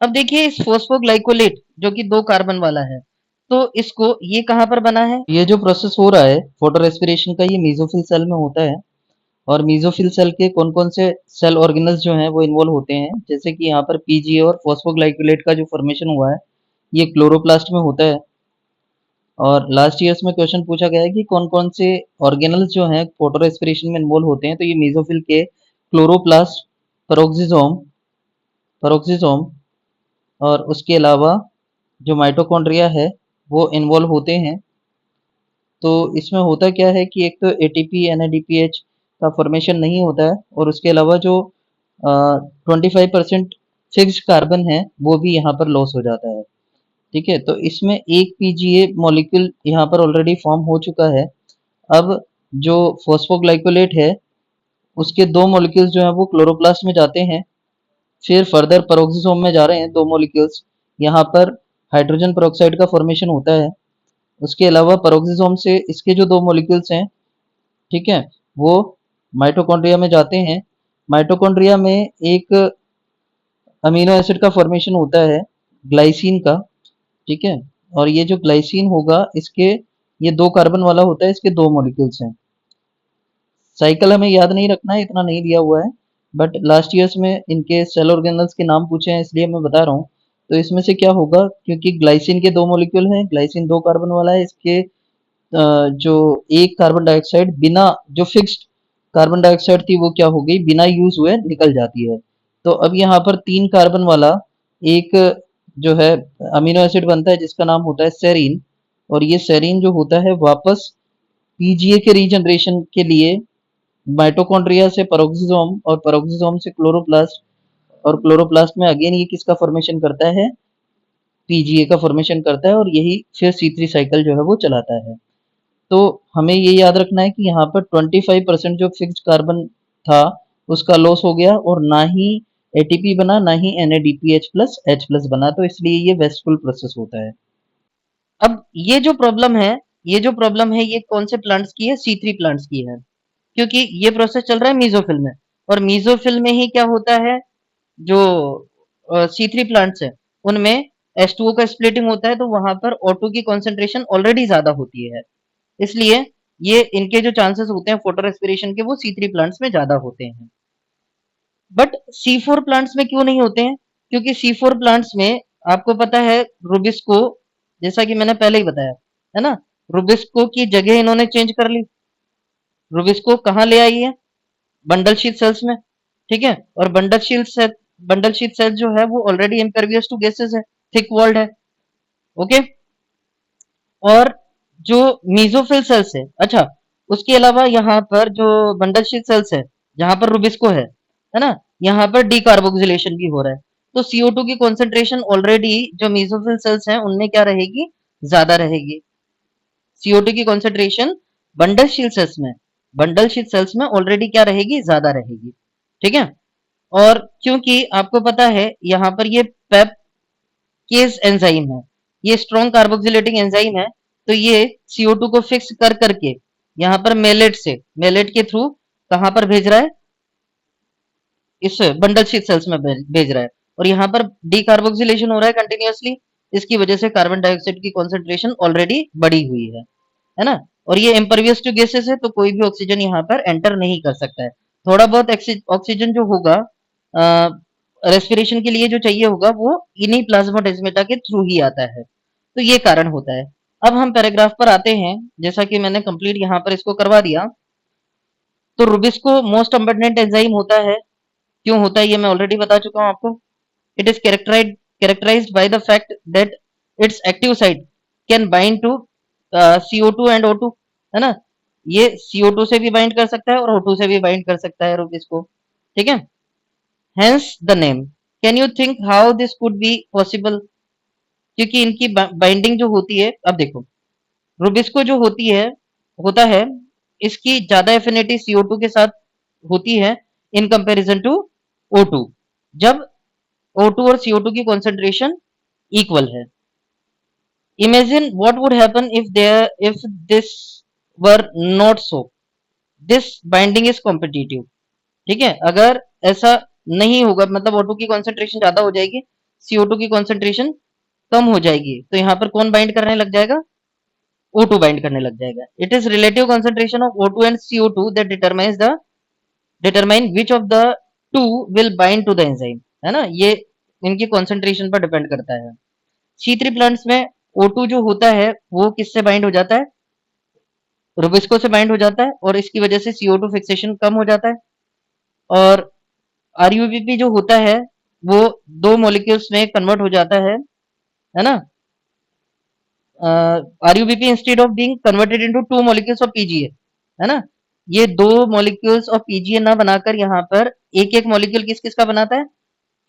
अब देखिए इस फॉस्फोग्लाइकोलेट जो कि 2 कार्बन वाला है, तो इसको ये कहाँ पर बना है, ये जो प्रोसेस हो रहा है फोटो रेस्पिरेशन का, ये मेसोफिल सेल में होता है। और मेसोफिल सेल के कौन कौन से सेल ऑर्गेनल्स जो हैं वो इन्वॉल्व होते हैं, जैसे कि यहाँ पर PGA और फॉस्फोग्लाइकोलेट का जो फॉर्मेशन हुआ है ये क्लोरोप्लास्ट में होता है। और लास्ट ईयर्स में क्वेश्चन पूछा गया है कि कौन कौन से ऑर्गेनल्स जो हैं फोटो रेस्पिरेशन में इन्वॉल्व होते हैं, तो ये मेसोफिल के क्लोरोप्लास्ट, पेरोक्सिसोम पेरोक्सिसोम और उसके अलावा जो माइटोकॉन्ड्रिया है वो इन्वॉल्व होते हैं। तो इसमें होता क्या है कि एक तो ATP NADPH का फॉर्मेशन नहीं होता है, और उसके अलावा जो 25% फिक्स्ड कार्बन है वो भी यहाँ पर लॉस हो जाता है। ठीक है, तो इसमें एक PGA मॉलिक्यूल यहाँ पर ऑलरेडी फॉर्म हो चुका है। अब जो फॉस्फोग्लाइकोलेट है उसके 2 मॉलिक्यूल्स जो हैं वो क्लोरोप्लास्ट में जाते हैं, फिर फर्दर पेरोक्सिसोम में जा रहे हैं 2 मॉलिक्यूल्स, यहाँ पर हाइड्रोजन पेरोक्साइड का फॉर्मेशन होता है। उसके अलावा पेरोक्सिसोम से इसके जो 2 मॉलिक्यूल्स हैं, ठीक है, वो माइटोकॉन्ड्रिया में जाते हैं। माइटोकॉन्ड्रिया में एक अमीनो एसिड का फॉर्मेशन होता है ग्लाइसिन का। ठीक है, और ये जो ग्लाइसिन होगा इसके, ये 2 कार्बन वाला होता है, इसके 2 मॉलिक्यूल्स हैं। साइकिल हमें याद नहीं रखना है, इतना नहीं दिया हुआ है, बट लास्ट ईयर्स में इनके सेल ऑर्गेनल्स के नाम पूछे हैं इसलिए मैं बता रहा हूँ। तो इसमें से क्या होगा, क्योंकि ग्लाइसिन के 2 मॉलिक्यूल हैं, ग्लाइसिन 2 कार्बन वाला है, इसके जो एक कार्बन डाइऑक्साइड बिना, जो फिक्स्ड कार्बन डाइऑक्साइड थी वो क्या हो गई, बिना यूज हुए निकल जाती है। तो अब यहाँ पर 3 कार्बन वाला एक जो है अमीनो एसिड बनता है जिसका नाम होता है सेरीन, और ये सेरीन जो होता है वापस पीजीए के रीजनरेशन के लिए माइटोकॉन्ड्रिया से पेरोक्सिसोम और पेरोक्सिसोम से क्लोरोप्लास्ट, और क्लोरोप्लास्ट में अगेन ये किसका फॉर्मेशन करता है, पीजीए का फॉर्मेशन करता है, और यही फिर सी3 साइकिल जो है वो चलाता है। तो हमें ये याद रखना है कि यहाँ पर 25% जो फिक्स्ड कार्बन था उसका लॉस हो गया, और ना ही एटीपी बना ना ही NADPH प्लस H प्लस बना, तो इसलिए ये वेस्टफुल प्रोसेस होता है। अब ये जो प्रॉब्लम है ये कौन से प्लांट्स की है, सी3 प्लांट्स की है, क्योंकि ये प्रोसेस चल रहा है मीजोफिल में, और मीजोफिल में ही क्या होता है, जो सी3 प्लांट्स है उनमें H2O का स्प्लिटिंग होता है, तो वहां पर O2 की कॉन्सेंट्रेशन ऑलरेडी ज्यादा होती है, इसलिए ये इनके जो चांसेस होते हैं फोटो रेस्पिरेशन के वो सी3 प्लांट्स में ज्यादा होते हैं। बट सी4 प्लांट्स में क्यों नहीं होते हैं, क्योंकि सी4 प्लांट्स में आपको पता है रुबिस्को, जैसा कि मैंने पहले ही बताया है ना, रुबिस्को की जगह इन्होंने चेंज कर ली। रुबिस्को कहाँ ले आई है, बंडल शीथ सेल्स में, ठीक है, और बंडल शीथ सेल जो है वो ऑलरेडी इम्pervious टू गैसेस है, थिक वॉल्ड है, ओके। और जो मीजोफिल सेल्स है, अच्छा, उसके अलावा यहाँ पर जो बंडल शीथ सेल्स है जहां पर रुबिस्को है ना, यहाँ पर डीकार्बोक्सिलेशन भी हो रहा है, तो CO2 की कॉन्सेंट्रेशन ऑलरेडी जो मीजोफिल सेल्स हैं उनमें क्या रहेगी, ज्यादा रहेगी। CO2 की कॉन्सेंट्रेशन बंडल शीथ सेल्स में ऑलरेडी क्या रहेगी, ज्यादा रहेगी, ठीक है। और क्योंकि आपको पता है यहाँ पर ये पेप केस एंजाइम है, ये स्ट्रॉन्ग कार्बोक्सिलेटिंग एंजाइम है, तो ये CO2 को फिक्स कर करके यहाँ पर मेलेट के थ्रू कहाँ पर भेज रहा है, इस बंडल शीथ सेल्स में भेज रहा है, और यहाँ पर डीकार्बोक्सिलेशन हो रहा है कंटिन्यूअसली, इसकी वजह से कार्बन डाइऑक्साइड की कॉन्सेंट्रेशन ऑलरेडी बढ़ी हुई है ना, और ये इम्परवियस टू गैसेस है, तो कोई भी ऑक्सीजन यहाँ पर एंटर नहीं कर सकता है। थोड़ा बहुत ऑक्सीजन जो होगा रेस्पिरेशन के लिए जो चाहिए होगा वो इन्हीं प्लाज्माडेस्माटा के थ्रू ही आता है, तो ये कारण होता है। अब हम पैराग्राफ पर आते हैं, जैसा कि मैंने कंप्लीट यहाँ पर इसको करवा दिया। तो रुबिस्को मोस्ट अबंडेंट एंजाइम होता है, क्यों होता है ये मैं ऑलरेडी बता चुका हूँ आपको। It is characterized by the fact that its active site can bind to CO2 and O2, है ना, ये CO2 से भी बाइंड कर सकता है और O2 से भी बाइंड कर सकता है रुबिस्को, ठीक है। Hence the name. Can you think how this could be possible? क्योंकि इनकी बाइंडिंग जो होती है, अब देखो रुबिस्को जो होता है, इसकी ज्यादा एफिनिटी CO2 के साथ होती है इन कंपैरिजन टू O2, जब O2 और CO2 की कॉन्सेंट्रेशन इक्वल है। Imagine what would happen if this were not so, this binding is competitive, ठीक है, अगर ऐसा नहीं होगा, मतलब O2 की कॉन्सेंट्रेशन ज्यादा हो जाएगी, CO2 की कॉन्सेंट्रेशन कम हो जाएगी, तो यहाँ पर कौन बाइंड करने लग जाएगा, O2 बाइंड करने लग जाएगा। It is relative concentration of O2 and CO2 that determine which of the two will bind to the enzyme, है ना, ये इनकी कॉन्सेंट्रेशन पर डिपेंड करता है। C3 प्लांट्स में O2 जो होता है वो किससे बाइंड हो जाता है, रुबिस्को से बाइंड हो जाता है, और इसकी वजह से CO2 फिक्सेशन कम हो जाता है। और RUBP जो होता है वो दो मॉलिक्यूल्स में कन्वर्ट हो जाता है ना, RUBP instead of being converted into two molecules of PGA, है ना, ये दो मॉलिक्यूल्स ऑफ PGA ना बनाकर यहाँ पर एक एक मॉलिक्यूल किस किस का बनाता है,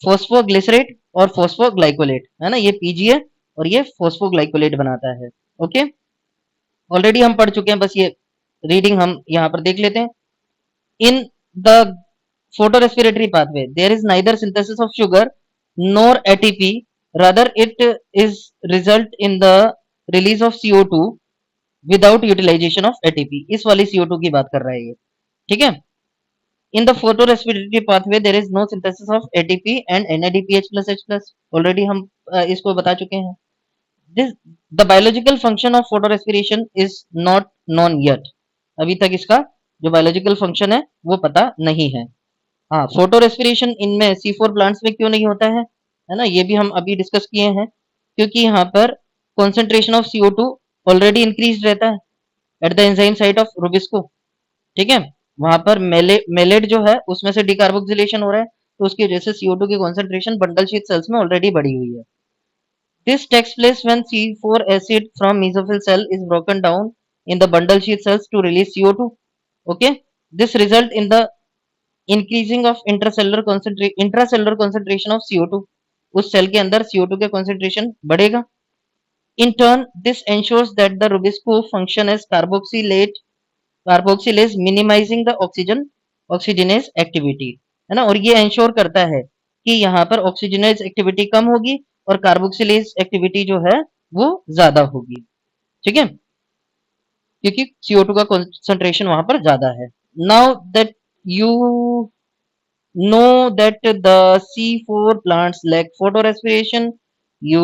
फोस्फोग्लिसरेट और फोस्फोग्लाइकोलेट, है ना, ये PGA और ये फोस्फोग्लाइकोलेट बनाता है, ओके। ऑलरेडी हम पढ़ चुके हैं, बस ये रीडिंग हम यहाँ पर देख लेते हैं। In the photorespiratory pathway there is neither synthesis of sugar nor ATP, rather it is result in the release of CO2 without utilization of ATP, इस वाली CO2 की बात कर रहा है ये, ठीक है। In the photorespiratory pathway there is no synthesis of ATP and NADPH plus H plus, already हम इसको बता चुके हैं। this the biological function of photorespiration is not known yet, अभी तक इसका जो बायोलॉजिकल फंक्शन है वो पता नहीं है। हाँ, फोटो रेस्पिरेशन इनमें C4 प्लांट्स में क्यों नहीं होता है ना, ये भी हम अभी डिस्कस किए हैं, क्योंकि यहाँ पर concentration of CO2 already increase रहता है at the enzyme site of Rubisco, ठीक है, वहां पर मेलेट जो है उसमें से डिकार्बोक्सिलेशन हो रहा है, तो उसकी वजह से CO2 की कॉन्सेंट्रेशन बंडल शीथ सेल्स में ऑलरेडी बढ़ी हुई है। This takes place when C4 acid from mesophyll cell is broken down in the bundle sheath cells to release CO2. Okay, this result in the increasing of intracellular concentration of CO2. उस cell के अंदर CO2 का concentration बढ़ेगा. In turn, this ensures that the Rubisco function as carboxylase minimizing the oxygenase activity, है ना. और ये ensure करता है कि यहाँ पर ऑक्सीजनेज एक्टिविटी कम होगी और कार्बोक्सिलेज एक्टिविटी जो है वो ज्यादा होगी. ठीक है, क्योंकि CO2 का कंसंट्रेशन वहां पर ज्यादा है. Now that you know that the C4 plants lack photorespiration, you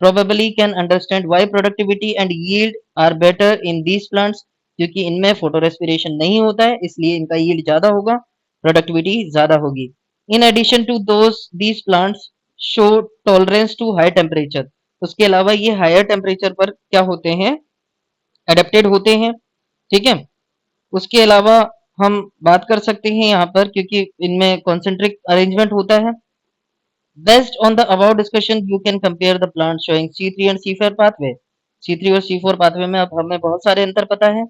probably can understand why productivity and yield are better in these plants. क्योंकि इनमें फोटोरेस्पिरेशन नहीं होता है इसलिए इनका यील्ड ज्यादा होगा, प्रोडक्टिविटी ज्यादा होगी. In addition to these plants show tolerance to high temperature. उसके अलावा ये हायर टेम्परेचर पर क्या होते हैं, अडेप्टेड होते हैं. ठीक है, उसके अलावा हम बात कर सकते हैं यहाँ पर क्योंकि इनमें कॉन्सेंट्रिक अरेंजमेंट होता है. Based on the about discussion you can compare the plant showing C3 and C4 pathway. C3 और C4 पाथवे में अब हमें बहुत सारे अंतर पता है.